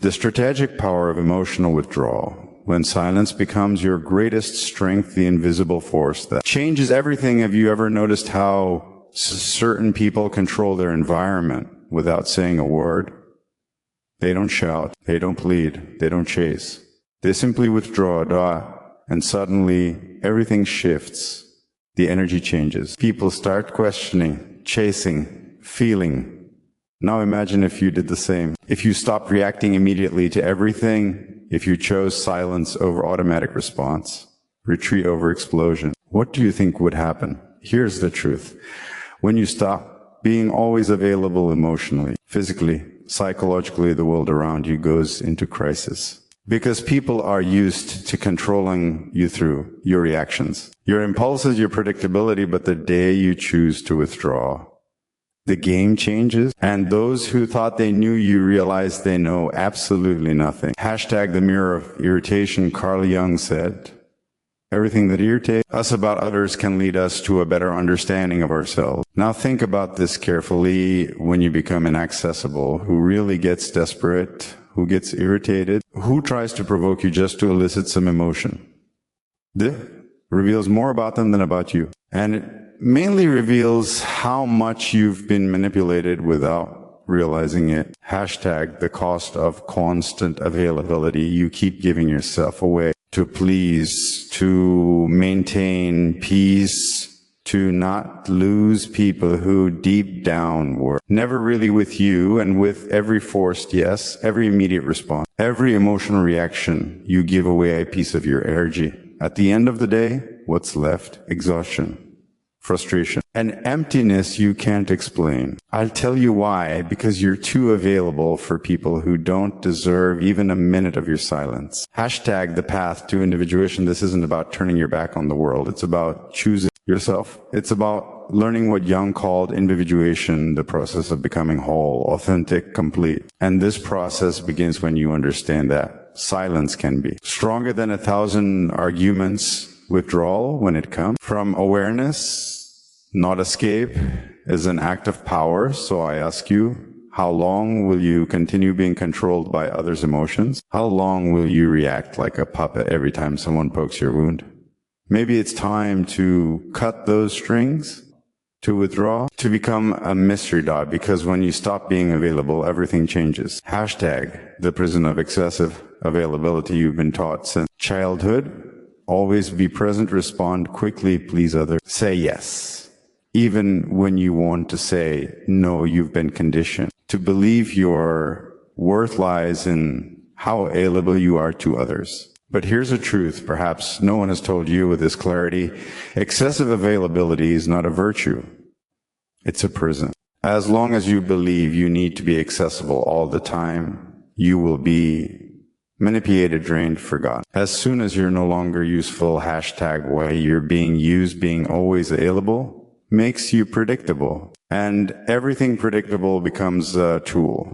The strategic power of emotional withdrawal. When silence becomes your greatest strength, the invisible force that changes everything. Have you ever noticed how certain people control their environment without saying a word? They don't shout, they don't plead, they don't chase. They simply withdraw, and suddenly everything shifts. The energy changes. People start questioning, chasing, feeling. Now imagine if you did the same. If you stopped reacting immediately to everything, if you chose silence over automatic response, retreat over explosion, what do you think would happen? Here's the truth. When you stop being always available emotionally, physically, psychologically, the world around you goes into crisis. Because people are used to controlling you through your reactions, your impulses, your predictability, but the day you choose to withdraw, the game changes, and those who thought they knew you realize they know absolutely nothing. Hashtag the mirror of irritation. Carl Jung said, everything that irritates us about others can lead us to a better understanding of ourselves. Now think about this carefully when you become inaccessible. Who really gets desperate? Who gets irritated? Who tries to provoke you just to elicit some emotion? This reveals more about them than about you. And it mainly reveals how much you've been manipulated without realizing it. Hashtag the cost of constant availability. You keep giving yourself away to please, to maintain peace, to not lose people who deep down were never really with you, and with every forced yes, every immediate response, every emotional reaction, you give away a piece of your energy. At the end of the day, what's left? Exhaustion, frustration, and emptiness you can't explain. I'll tell you why. Because you're too available for people who don't deserve even a minute of your silence. Hashtag the path to individuation. This isn't about turning your back on the world. It's about choosing yourself. It's about learning what Jung called individuation, the process of becoming whole, authentic, complete. And this process begins when you understand that silence can be stronger than 1,000 arguments. Withdrawal, when it comes from awareness, not escape, is an act of power. So I ask you, how long will you continue being controlled by others' emotions? How long will you react like a puppet every time someone pokes your wound? Maybe it's time to cut those strings, to withdraw, to become a mystery dog, because when you stop being available, everything changes. Hashtag the prison of excessive availability you've been taught since childhood. Always be present, respond quickly, please others. Say yes. Even when you want to say no, you've been conditioned to believe your worth lies in how available you are to others. But here's the truth, perhaps no one has told you with this clarity. Excessive availability is not a virtue. It's a prison. As long as you believe you need to be accessible all the time, you will be manipulated, drained, forgotten. As soon as you're no longer useful, hashtag why you're being used, being always available, makes you predictable. And everything predictable becomes a tool.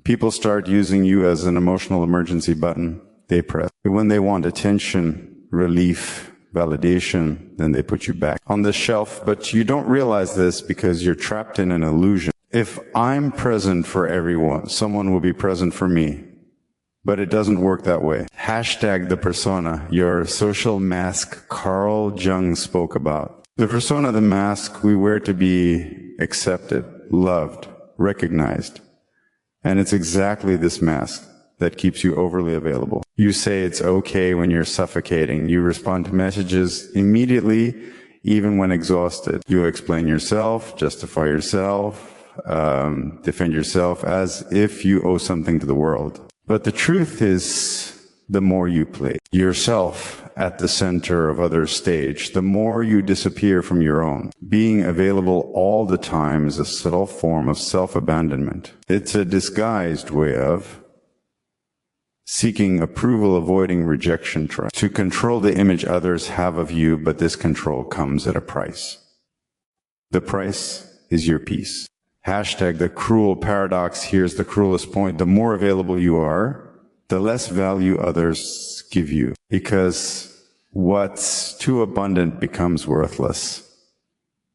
People start using you as an emotional emergency button. They press. When they want attention, relief, validation, then they put you back on the shelf. But you don't realize this because you're trapped in an illusion. If I'm present for everyone, someone will be present for me. But it doesn't work that way. Hashtag the persona, your social mask Carl Jung spoke about. The persona, the mask we wear to be accepted, loved, recognized. And it's exactly this mask that keeps you overly available. You say it's okay when you're suffocating. You respond to messages immediately, even when exhausted. You explain yourself, justify yourself, defend yourself as if you owe something to the world. But the truth is, the more you place yourself at the center of others' stage, the more you disappear from your own. Being available all the time is a subtle form of self-abandonment. It's a disguised way of seeking approval, avoiding rejection, trying to control the image others have of you, but this control comes at a price. The price is your peace. Hashtag the cruel paradox. Here's the cruelest point. The more available you are, the less value others give you. Because what's too abundant becomes worthless.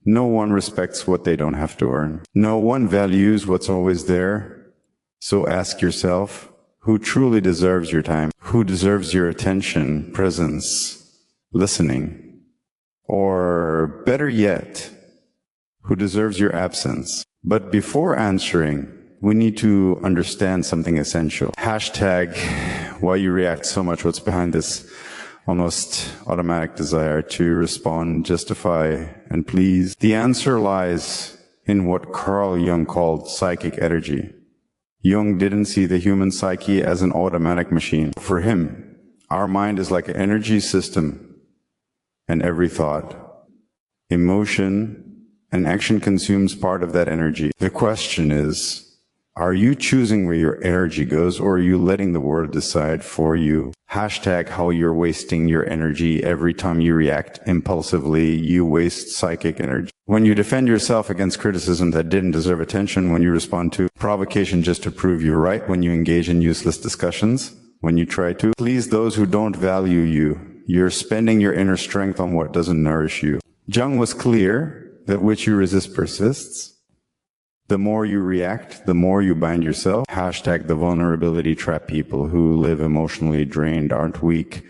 No one respects what they don't have to earn. No one values what's always there. So ask yourself, who truly deserves your time? Who deserves your attention, presence, listening? Or better yet, who deserves your absence? But before answering, we need to understand something essential. Hashtag why you react so much, what's behind this almost automatic desire to respond, justify, and please. The answer lies in what Carl Jung called psychic energy. Jung didn't see the human psyche as an automatic machine. For him, our mind is like an energy system, and every thought, emotion, and action consumes part of that energy. The question is, are you choosing where your energy goes, or are you letting the world decide for you? Hashtag how you're wasting your energy. Every time you react impulsively, you waste psychic energy. When you defend yourself against criticism that didn't deserve attention, when you respond to provocation just to prove you're right, when you engage in useless discussions, when you try to please those who don't value you, you're spending your inner strength on what doesn't nourish you. Jung was clear that which you resist persists. The more you react, the more you bind yourself. Hashtag the vulnerability trap. People who live emotionally drained aren't weak.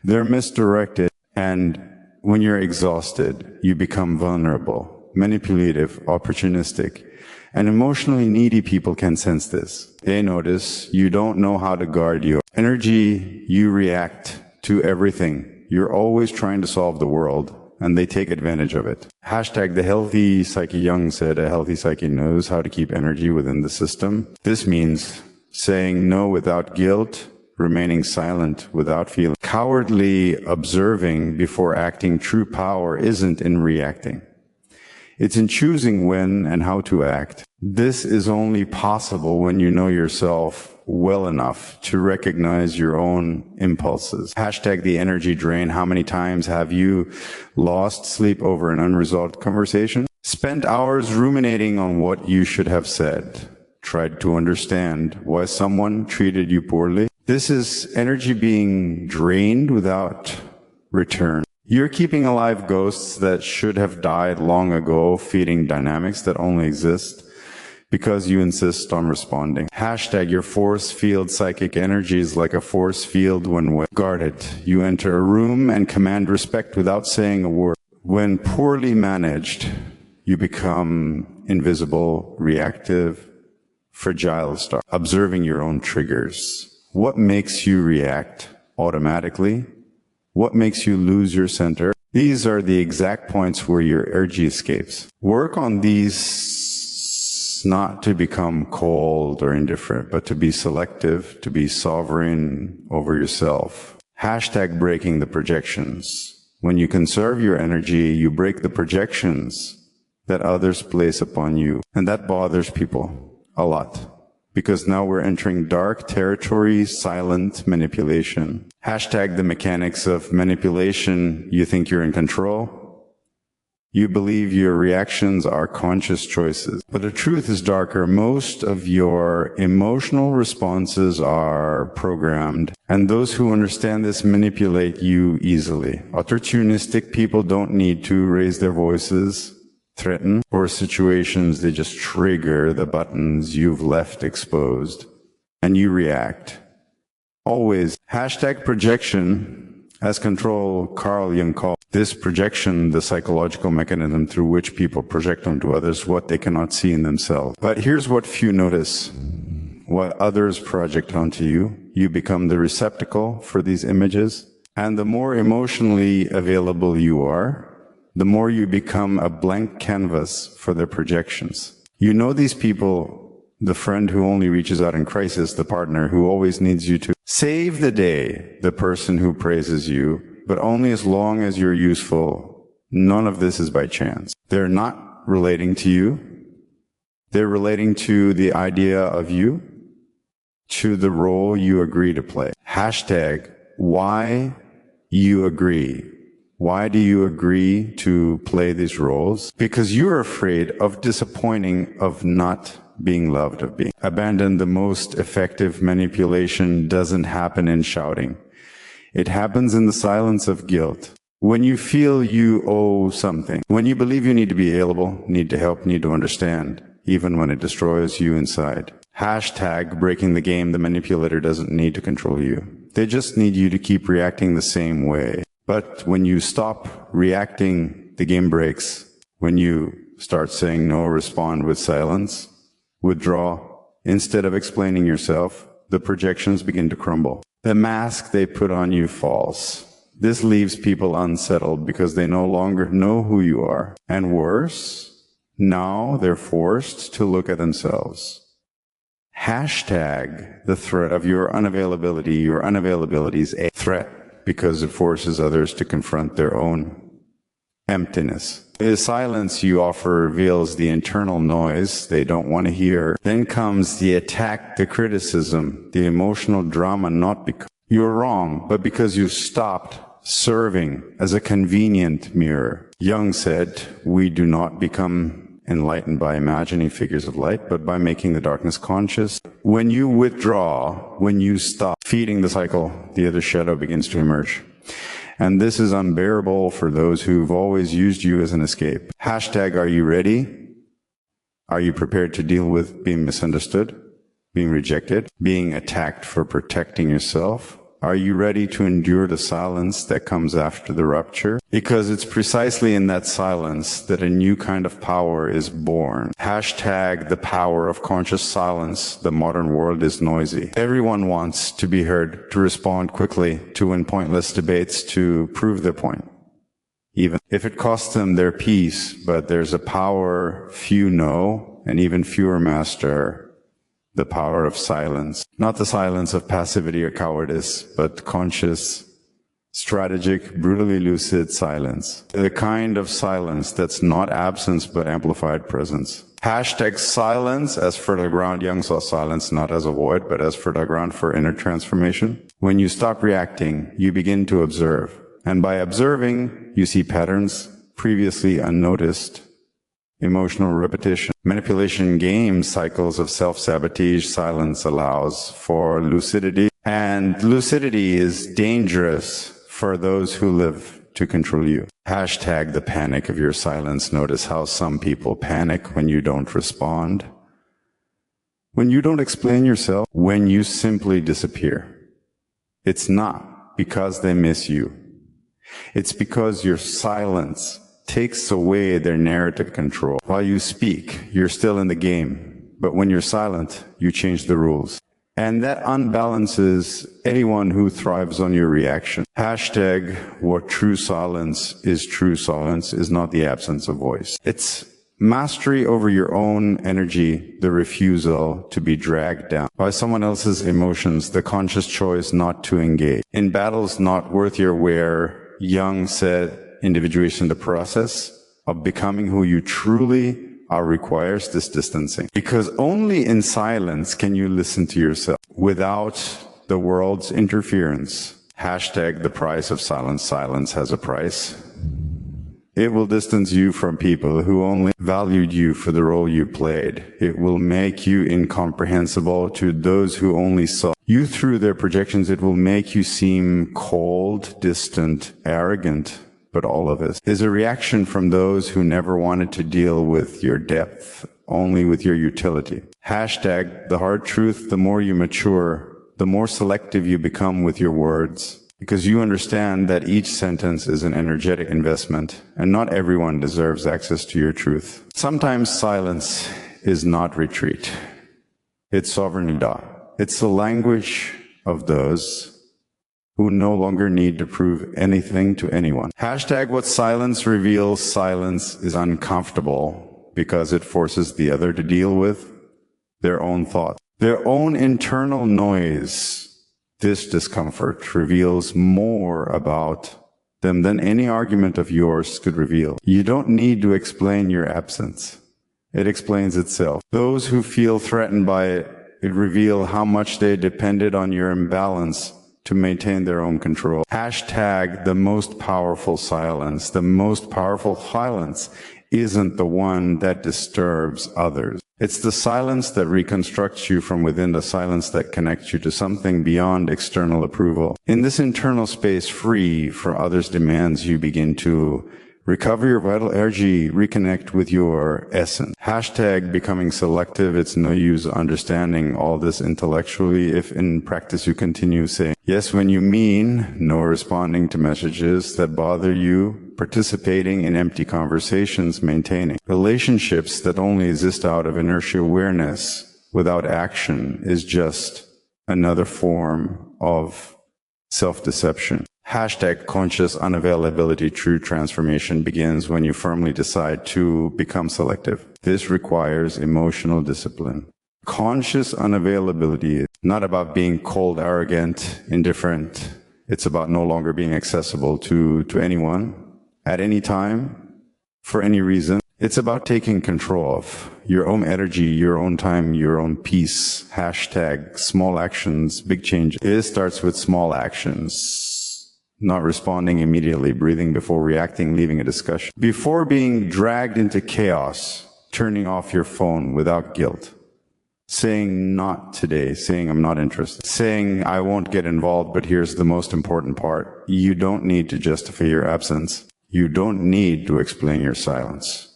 They're misdirected. And when you're exhausted, you become vulnerable, manipulative, opportunistic. And emotionally needy people can sense this. They notice you don't know how to guard your energy. You react to everything. You're always trying to solve the world, and they take advantage of it. Hashtag the healthy psyche. Jung said a healthy psyche knows how to keep energy within the system. This means saying no without guilt, remaining silent without feeling. Cowardly observing before acting. True power isn't in reacting. It's in choosing when and how to act. This is only possible when you know yourself well enough to recognize your own impulses. Hashtag the energy drain. How many times have you lost sleep over an unresolved conversation? Spent hours ruminating on what you should have said? Tried to understand why someone treated you poorly? This is energy being drained without return. You're keeping alive ghosts that should have died long ago, feeding dynamics that only exist because you insist on responding. Hashtag your force field. Psychic energy is like a force field when guarded. You enter a room and command respect without saying a word. When poorly managed, you become invisible, reactive, fragile. Start observing your own triggers. What makes you react automatically? What makes you lose your center? These are the exact points where your energy escapes. Work on these not to become cold or indifferent, but to be selective, to be sovereign over yourself. Hashtag breaking the projections. When you conserve your energy, you break the projections that others place upon you. And that bothers people a lot. Because now we're entering dark territory, silent manipulation. Hashtag the mechanics of manipulation. You think you're in control. You believe your reactions are conscious choices. But the truth is darker. Most of your emotional responses are programmed. And those who understand this manipulate you easily. Opportunistic people don't need to raise their voices, threaten, or situations, they just trigger the buttons you've left exposed, and you react. Always. Hashtag projection as control. Carl Jung called this projection the psychological mechanism through which people project onto others what they cannot see in themselves. But here's what few notice. What others project onto you, you become the receptacle for these images, and the more emotionally available you are, the more you become a blank canvas for their projections. You know these people, the friend who only reaches out in crisis, the partner who always needs you to save the day, the person who praises you, but only as long as you're useful. None of this is by chance. They're not relating to you. They're relating to the idea of you, to the role you agree to play. Hashtag why you agree. Why do you agree to play these roles? Because you're afraid of disappointing, of not being loved, of being abandoned. The most effective manipulation doesn't happen in shouting. It happens in the silence of guilt. When you feel you owe something, when you believe you need to be available, need to help, need to understand, even when it destroys you inside. Hashtag breaking the game. The manipulator doesn't need to control you. They just need you to keep reacting the same way. But when you stop reacting, the game breaks. When you start saying no, respond with silence, withdraw. Instead of explaining yourself, the projections begin to crumble. The mask they put on you falls. This leaves people unsettled because they no longer know who you are. And worse, now they're forced to look at themselves. Hashtag the threat of your unavailability. Your unavailability is a threat because it forces others to confront their own emptiness. The silence you offer reveals the internal noise they don't want to hear. Then comes the attack, the criticism, the emotional drama, not because you're wrong, but because you stopped serving as a convenient mirror. Jung said, we do not become enlightened by imagining figures of light, but by making the darkness conscious. When you withdraw, when you stop feeding the cycle, the other shadow begins to emerge. And this is unbearable for those who've always used you as an escape. Hashtag, are you ready? Are you prepared to deal with being misunderstood, being rejected, being attacked for protecting yourself? Are you ready to endure the silence that comes after the rupture? Because it's precisely in that silence that a new kind of power is born. Hashtag the power of conscious silence. The modern world is noisy. Everyone wants to be heard, to respond quickly, to win pointless debates, to prove their point. Even if it costs them their peace, but there's a power few know and even fewer master. The power of silence. Not the silence of passivity or cowardice, but conscious, strategic, brutally lucid silence. The kind of silence that's not absence, but amplified presence. Hashtag silence as fertile ground. Jung saw silence not as a void, but as fertile ground for inner transformation. When you stop reacting, you begin to observe. And by observing, you see patterns previously unnoticed. Emotional repetition. Manipulation games cycles of self-sabotage. Silence allows for lucidity. And lucidity is dangerous for those who live to control you. Hashtag the panic of your silence. Notice how some people panic when you don't respond. When you don't explain yourself. When you simply disappear. It's not because they miss you. It's because your silence takes away their narrative control. While you speak, you're still in the game. But when you're silent, you change the rules. And that unbalances anyone who thrives on your reaction. Hashtag what true silence is not the absence of voice. It's mastery over your own energy, the refusal to be dragged down by someone else's emotions, the conscious choice not to engage. In battles not worth your wear, Jung said, individuation, the process of becoming who you truly are requires this distancing. Because only in silence can you listen to yourself without the world's interference. Hashtag the price of silence. Silence has a price. It will distance you from people who only valued you for the role you played. It will make you incomprehensible to those who only saw you through their projections. It will make you seem cold, distant, arrogant. But all of it is a reaction from those who never wanted to deal with your depth, only with your utility. Hashtag the hard truth. The more you mature, the more selective you become with your words, because you understand that each sentence is an energetic investment, and not everyone deserves access to your truth. Sometimes silence is not retreat. It's sovereignty. It's the language of those who no longer need to prove anything to anyone. Hashtag what silence reveals. Silence is uncomfortable because it forces the other to deal with their own thoughts, their own internal noise. This discomfort reveals more about them than any argument of yours could reveal. You don't need to explain your absence. It explains itself. Those who feel threatened by it reveal how much they depended on your imbalance to maintain their own control. Hashtag the most powerful silence. The most powerful silence isn't the one that disturbs others. It's the silence that reconstructs you from within, the silence that connects you to something beyond external approval. In this internal space free for others' demands, you begin to Recover your vital energy, reconnect with your essence. Hashtag becoming selective. It's no use understanding all this intellectually if in practice you continue saying yes when you mean, no responding to messages that bother you, participating in empty conversations, maintaining relationships that only exist out of inertia awareness without action is just another form of self-deception. Hashtag conscious unavailability. True transformation begins when you firmly decide to become selective. This requires emotional discipline. Conscious unavailability is not about being cold, arrogant, indifferent. It's about no longer being accessible to anyone, at any time, for any reason. It's about taking control of your own energy, your own time, your own peace. Hashtag small actions, big changes. It starts with small actions. Not responding immediately, breathing before reacting, leaving a discussion. Before being dragged into chaos, turning off your phone without guilt. Saying not today, saying I'm not interested. Saying I won't get involved, but here's the most important part. You don't need to justify your absence. You don't need to explain your silence.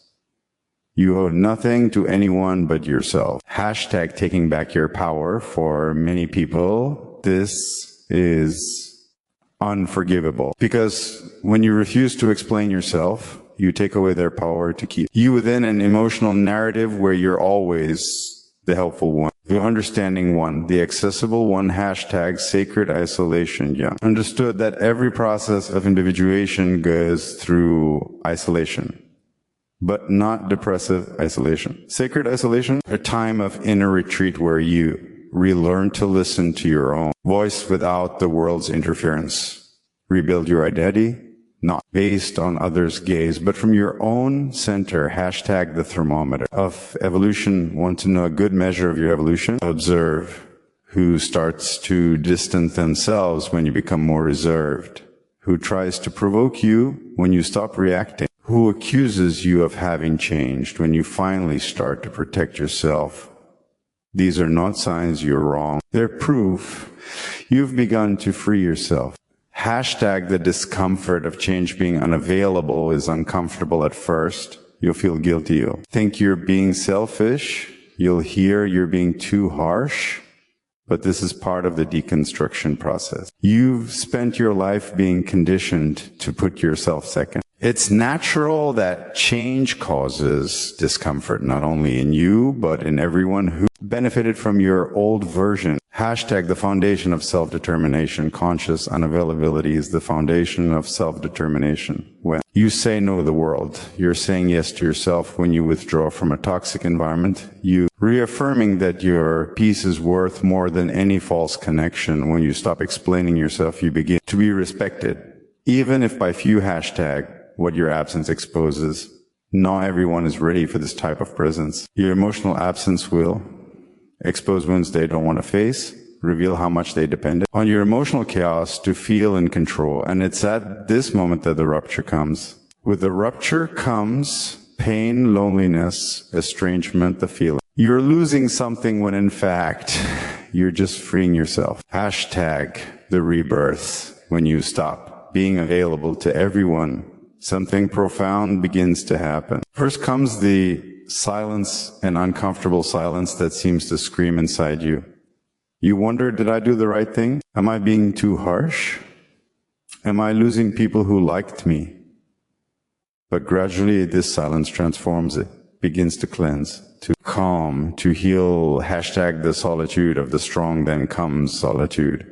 You owe nothing to anyone but yourself. Hashtag taking back your power. For many people, this is unforgivable. Because when you refuse to explain yourself, you take away their power to keep you within an emotional narrative where you're always the helpful one, the understanding one, the accessible one. Hashtag sacred isolation. Jung understood that every process of individuation goes through isolation, but not depressive isolation. Sacred isolation, a time of inner retreat where you relearn to listen to your own voice without the world's interference. Rebuild your identity, not based on others' gaze, but from your own center. Hashtag the thermometer of evolution. Want to know a good measure of your evolution? Observe who starts to distance themselves when you become more reserved, who tries to provoke you when you stop reacting, who accuses you of having changed when you finally start to protect yourself. These are not signs you're wrong. They're proof you've begun to free yourself. Hashtag the discomfort of change. Being unavailable is uncomfortable at first. You'll feel guilty. You'll think you're being selfish. You'll hear you're being too harsh. But this is part of the deconstruction process. You've spent your life being conditioned to put yourself second. It's natural that change causes discomfort, not only in you, but in everyone who benefited from your old version. Hashtag the foundation of self-determination. Conscious unavailability is the foundation of self-determination. When you say no to the world, you're saying yes to yourself. When you withdraw from a toxic environment, you reaffirming that your peace is worth more than any false connection. When you stop explaining yourself, you begin to be respected, even if by few. Hashtag what your absence exposes. Not everyone is ready for this type of presence. Your emotional absence will expose wounds they don't want to face, reveal how much they depended on your emotional chaos to feel in control. And it's at this moment that the rupture comes. With the rupture comes pain, loneliness, estrangement, the feeling you're losing something when in fact you're just freeing yourself. Hashtag the rebirth. When you stop being available to everyone, something profound begins to happen. First comes the silence, an uncomfortable silence that seems to scream inside you. You wonder, did I do the right thing? Am I being too harsh? Am I losing people who liked me? But gradually this silence transforms it, begins to cleanse, to calm, to heal. Hashtag the solitude of the strong. Then comes solitude,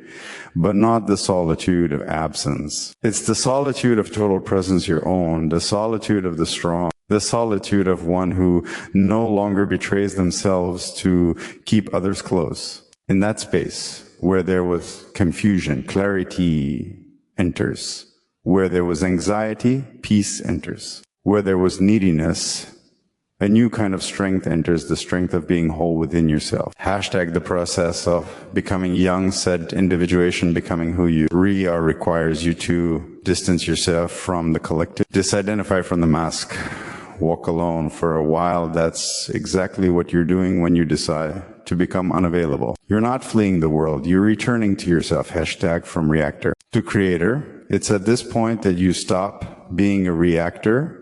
but not the solitude of absence. It's the solitude of total presence, your own, the solitude of the strong, the solitude of one who no longer betrays themselves to keep others close. In that space where there was confusion, clarity enters. Where there was anxiety, peace enters. Where there was neediness, a new kind of strength enters, the strength of being whole within yourself. Hashtag the process of becoming young, said individuation, becoming who you really are requires you to distance yourself from the collective, disidentify from the mask, walk alone for a while. That's exactly what you're doing when you decide to become unavailable. You're not fleeing the world, you're returning to yourself. Hashtag from reactor to creator. It's at this point that you stop being a reactor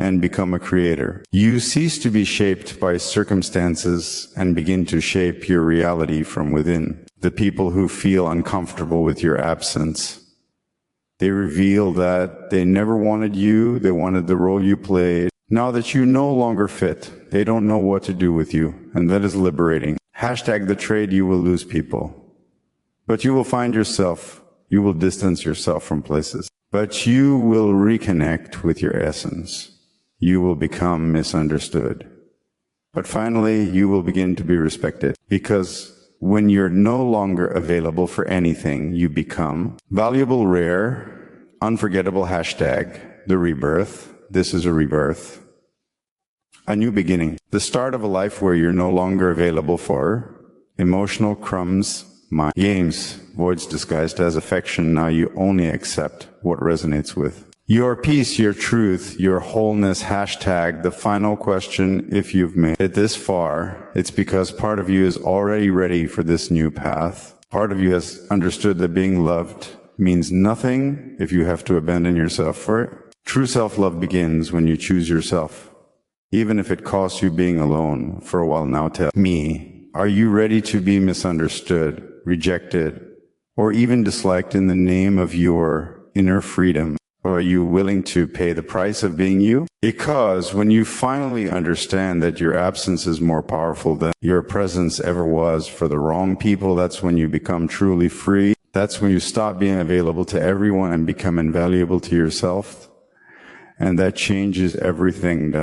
and become a creator. You cease to be shaped by circumstances and begin to shape your reality from within. The people who feel uncomfortable with your absence, they reveal that they never wanted you, they wanted the role you played. Now that you no longer fit, they don't know what to do with you, and that is liberating. Hashtag the trade, you will lose people. But you will find yourself, you will distance yourself from places. But you will reconnect with your essence. You will become misunderstood. But finally, you will begin to be respected. Because when you're no longer available for anything, you become valuable, rare, unforgettable. Hashtag the rebirth. This is a rebirth. A new beginning. The start of a life where you're no longer available for emotional crumbs, mind games, voids disguised as affection. Now you only accept what resonates with your peace, your truth, your wholeness. Hashtag the final question. If you've made it this far, it's because part of you is already ready for this new path. Part of you has understood that being loved means nothing if you have to abandon yourself for it. True self-love begins when you choose yourself, even if it costs you being alone for a while. Now tell me, are you ready to be misunderstood, rejected, or even disliked in the name of your inner freedom? Or are you willing to pay the price of being you? Because when you finally understand that your absence is more powerful than your presence ever was for the wrong people, that's when you become truly free. That's when you stop being available to everyone and become invaluable to yourself. And that changes everything.